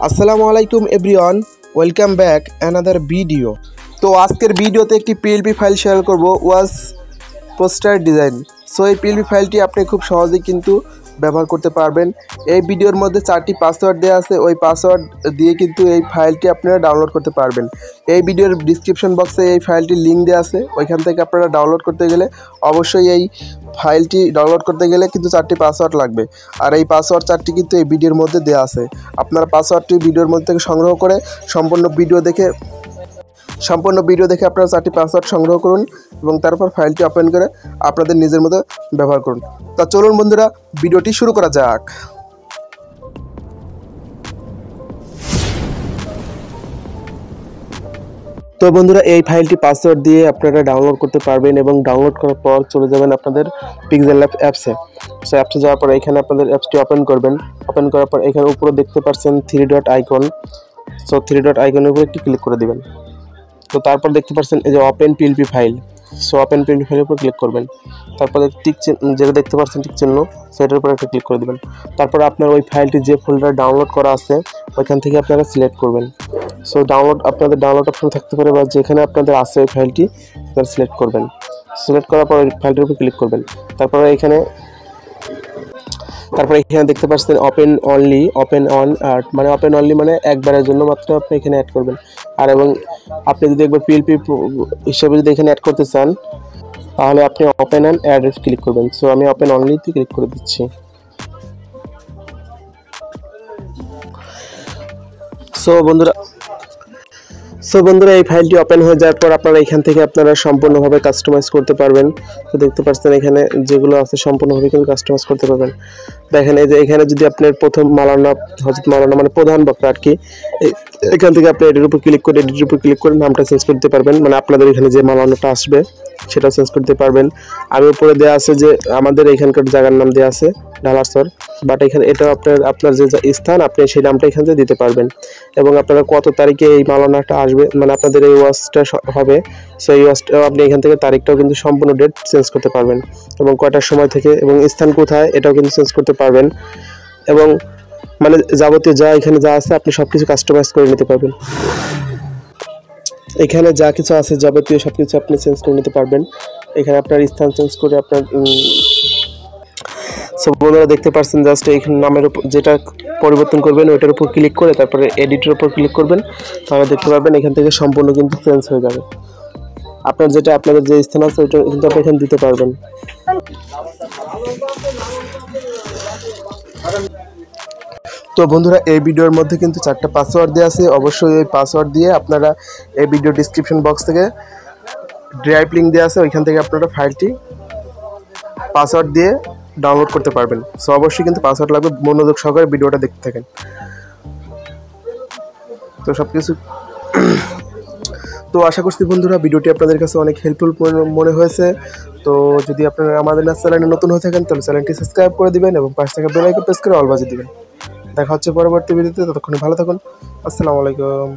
আসসালামু আলাইকুম everyone, welcome back another video. তো আজকের ভিডিওতে একটি পিএলপি ফাইল শেয়ার করব, ওয়াজ পোস্টার ডিজাইন। সো এই পিএলপি ফাইলটি আপনি খুব সহজেই কিন্তু ব্যবহার করতে পারবেন। এই ভিডিওর মধ্যে 4টি পাসওয়ার্ড দেওয়া আছে, ওই পাসওয়ার্ড দিয়ে কিন্তু এই ফাইলটি আপনারা ডাউনলোড করতে পারবেন। এই ভিডিওর ডিসক্রিপশন বক্সে এই ফাইলটির লিঙ্ক দেওয়া আছে, ওইখান থেকে আপনারা ডাউনলোড করতে গেলে অবশ্যই এই ফাইলটি ডাউনলোড করতে গেলে কিন্তু 4টি পাসওয়ার্ড লাগবে। আর এই পাসওয়ার্ড 4টি কিন্তু এই ভিডিওর মধ্যে দেওয়া আছে। আপনারা পাসওয়ার্ডটি ভিডিওর মধ্যে থেকে সংগ্রহ করে সম্পূর্ণ ভিডিও দেখে আপনারা 4টি পাসওয়ার্ড সংগ্রহ করুন এবং তারপর ফাইলটি ওপেন করে আপনাদের নিজের মতো ব্যবহার করুন। তা চলুন বন্ধুরা, ভিডিওটি শুরু করা যাক। তো বন্ধুরা, এই ফাইলটি পাসওয়ার্ড দিয়ে আপনারা ডাউনলোড করতে পারবেন এবং ডাউনলোড করার পর চলে যাবেন আপনাদের পিক্সেল ল্যাব অ্যাপসে। সো অ্যাপসে যাওয়ার পর এখানে আপনাদের অ্যাপসটি ওপেন করবেন। ওপেন করার পর এখানে উপরে দেখতে পাচ্ছেন 3 ডট আইকন। সো 3 ডট আইকনের উপরে একটি ক্লিক করে দিবেন। তো তারপর দেখতে পাচ্ছেন এই যে open PLP file. So open PLP ফাইলের উপর ক্লিক করবেন। তারপরে টিক যেটা দেখতে পাচ্ছেন টিক চিহ্ন, সেটার উপর একটা ক্লিক করে দিবেন। তারপর আপনার ওই ফাইলটি যে ফোল্ডারে ডাউনলোড করা আছে ওইখান থেকে আপনারা সিলেক্ট করবেন। সো আপনাদের ডাউনলোড অপশন থাকতে পারে বা যেখানে আপনাদের আছে ওই ফাইলটি আপনারা সিলেক্ট করবেন। সিলেক্ট করার পর ফাইলটির উপর ক্লিক করবেন। তারপরে এখানে দেখতে পাচ্ছেন ওপেন অনলি মানে একবারের জন্য মাত্র আপনি এখানে অ্যাড করবেন। আর এবং আপনি যদি একবার পিএলপি হিসেবে যদি এখানে অ্যাড করতে চান তাহলে আপনি ওপেন অ্যান্ড অ্যাড ক্লিক করবেন। সো আমি ওপেন অনলিতে ক্লিক করে দিচ্ছি। সো বন্ধুরা এই ফাইলটি ওপেন হয়ে যাওয়ার পর আপনারা এখান থেকে আপনারা সম্পূর্ণভাবে কাস্টমাইজ করতে পারবেন। তো দেখতে পাচ্ছেন এখানে যেগুলো আছে সম্পূর্ণভাবে কিন্তু কাস্টমাইজ করতে পারবেন। দেখেন এই যে এখানে যদি আপনার প্রথম মাওলানা হযরত মাওলানা মানে প্রধান বক্তা আর কি, এখান থেকে আপনি এডিটের উপর ক্লিক করে নামটা চেঞ্জ করতে পারবেন। মানে আপনাদের এখানে যে মাওলানাটা আসবে সেটা চেঞ্জ করতে পারবেন। আর উপরে দেওয়া আছে যে আমাদের এখানকার জায়গার নাম দেওয়া আছে ঢালারচর, বাট এখানে এটা আপনার যে স্থান আপনি সেই নামটা এখান থেকে দিতে পারবেন। এবং আপনারা কত তারিখে এই মাওলানাটা আসবে মানে আপনাদের এই ওয়াজটা হবে, সো এই ওয়াজটা আপনি এখান থেকে তারিখটাও কিন্তু সম্পূর্ণ ডেট চেঞ্জ করতে পারবেন এবং কয়টার সময় থেকে এবং স্থান কোথায় এটাও কিন্তু চেঞ্জ করতে পারবেন। এবং মানে যাবতীয় এখানে যা আছে আপনি সব কিছু কাস্টমাইজ করে নিতে পারবেন। এখানে যা কিছু আছে যাবতীয় সব কিছু আপনি চেঞ্জ করে নিতে পারবেন। এখানে আপনার স্থান চেঞ্জ করে আপনার সব বন্ধুরা দেখতে পাচ্ছেন জাস্ট এইখানে নামের উপর যেটা পরিবর্তন করবেন ওইটার উপর ক্লিক করে তারপরে এডিটের উপর ক্লিক করবেন, তাহলে দেখতে পারবেন এখান থেকে সম্পূর্ণ কিন্তু চেঞ্জ হয়ে যাবে। আপনাদের যে স্থান আছে ওইটা কিন্তু আপনি এখানে দিতে পারবেন। তো বন্ধুরা, এই ভিডিওর মধ্যে কিন্তু 4টা পাসওয়ার্ড দেওয়া আছে। অবশ্যই এই পাসওয়ার্ড দিয়ে আপনারা এই ভিডিও ডিসক্রিপশন বক্স থেকে ড্রাইভ লিঙ্ক দেওয়া আছে, ওইখান থেকে আপনারা ফাইলটি পাসওয়ার্ড দিয়ে ডাউনলোড করতে পারবেন। সো অবশ্যই কিন্তু পাসওয়ার্ড লাগবে, মনোযোগ সহকারে ভিডিওটা দেখতে থাকেন। তো সবকিছু তো আশা করছি বন্ধুরা ভিডিওটি আপনাদের কাছে অনেক হেল্পফুল মনে হয়েছে। তো যদি আপনারা আমাদের চ্যানেলে নতুন হয়ে থাকেন তাহলে চ্যানেলটি সাবস্ক্রাইব করে দিবেন এবং পাশে থাকা বেল আইকন প্রেস করে অল বাজিয়ে দিবেন। দেখা হচ্ছে পরবর্তী ভিডিওতে, ততক্ষণ ভালো থাকুন। আসসালামু আলাইকুম।